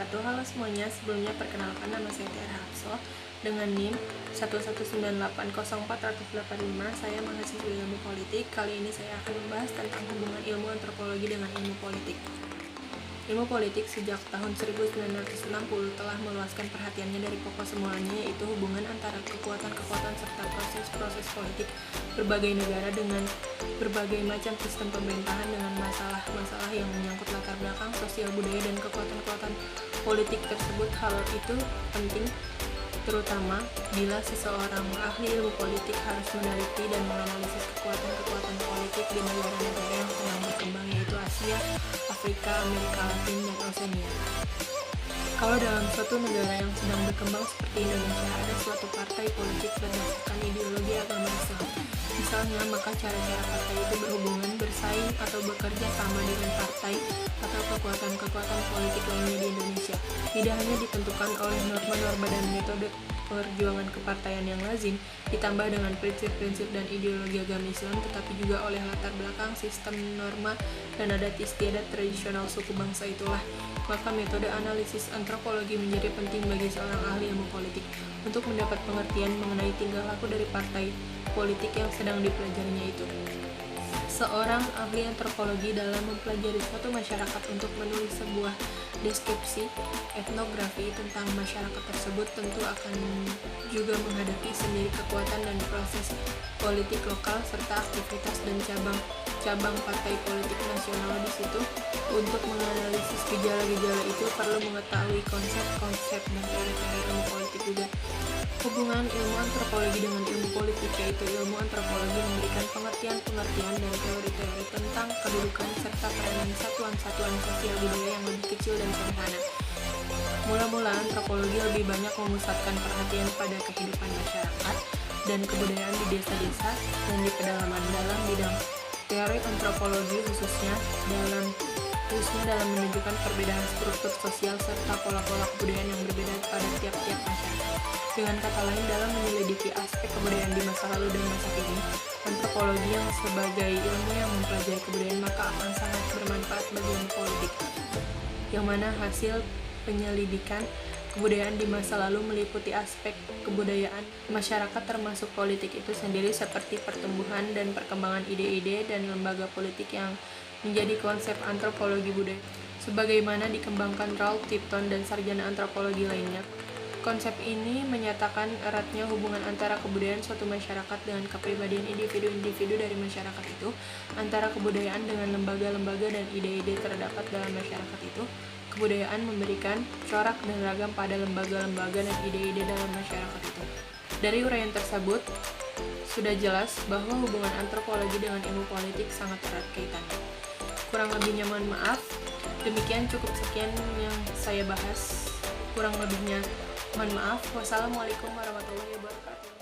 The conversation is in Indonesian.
wabarakatuh. Halo semuanya, sebelumnya perkenalkan nama saya Tiara Hapso dengan NIM 119804885. Saya mahasiswa ilmu politik. Kali ini saya akan membahas tentang hubungan ilmu antropologi dengan ilmu politik. Ilmu politik sejak tahun 1960 telah meluaskan perhatiannya dari pokok semuanya, yaitu hubungan antara kekuatan-kekuatan serta proses-proses politik berbagai negara dengan berbagai macam sistem pemerintahan dengan masalah-masalah yang menyangkut latar belakang sosial budaya dan kekuatan-kekuatan politik tersebut. Hal itu penting terutama bila seseorang ahli ilmu politik harus meneliti dan menganalisis kekuatan-kekuatan politik di negara-negara yang sedang berkembang, yaitu Asia, Afrika, Amerika Latin, dan Oseania. Kalau dalam suatu negara yang sedang berkembang seperti Indonesia ada suatu partai politik berdasarkan ideologi agama Islam, misalnya, maka cara-cara partai itu berhubungan, bersaing, atau bekerja sama dengan partai atau kekuatan-kekuatan politik lainnya di Indonesia tidak hanya ditentukan oleh norma-norma dan metode perjuangan kepartaian yang lazim, ditambah dengan prinsip-prinsip dan ideologi agama Islam, tetapi juga oleh latar belakang sistem norma dan adat istiadat tradisional suku bangsa itulah. Maka metode analisis antropologi menjadi penting bagi seorang ahli ilmu politik untuk mendapat pengertian mengenai tingkah laku dari partai politik yang sedang dipelajarinya itu. Seorang ahli antropologi dalam mempelajari suatu masyarakat untuk menulis sebuah deskripsi etnografi tentang masyarakat tersebut tentu akan juga menghadapi sendiri kekuatan dan proses politik lokal serta aktivitas dan cabang partai politik nasional di situ. Untuk menganalisis gejala-gejala itu perlu mengetahui konsep-konsep dan teori-teori ilmu politik juga. Hubungan ilmu antropologi dengan ilmu politik, yaitu ilmu antropologi memberikan pengertian-pengertian dan teori-teori tentang kedudukan serta peranan satuan-satuan sosial budaya yang lebih kecil dan sederhana. Mula-mula antropologi lebih banyak memusatkan perhatian pada kehidupan masyarakat dan kebudayaan di desa-desa dan di pedalaman. Dalam bidang teori antropologi khususnya dalam menunjukkan perbedaan struktur sosial serta pola-pola kebudayaan yang berbeda pada tiap-tiap masyarakat. Dengan kata lain, dalam menyelidiki aspek kebudayaan di masa lalu dan masa kini, antropologi yang sebagai ilmu yang mempelajari kebudayaan maka akan sangat bermanfaat bagi ilmu politik, yang mana hasil penyelidikan kebudayaan di masa lalu meliputi aspek kebudayaan masyarakat termasuk politik itu sendiri, seperti pertumbuhan dan perkembangan ide-ide dan lembaga politik yang menjadi konsep antropologi budaya, sebagaimana dikembangkan Ralph Tipton dan sarjana antropologi lainnya. Konsep ini menyatakan eratnya hubungan antara kebudayaan suatu masyarakat dengan kepribadian individu-individu dari masyarakat itu, antara kebudayaan dengan lembaga-lembaga dan ide-ide terdapat dalam masyarakat itu. Kebudayaan memberikan corak dan ragam pada lembaga-lembaga dan ide-ide dalam masyarakat itu. Dari uraian tersebut, sudah jelas bahwa hubungan antropologi dengan ilmu politik sangat erat kaitannya. Kurang lebihnya mohon maaf. Demikian cukup sekian yang saya bahas. Kurang lebihnya mohon maaf. Wassalamualaikum warahmatullahi wabarakatuh.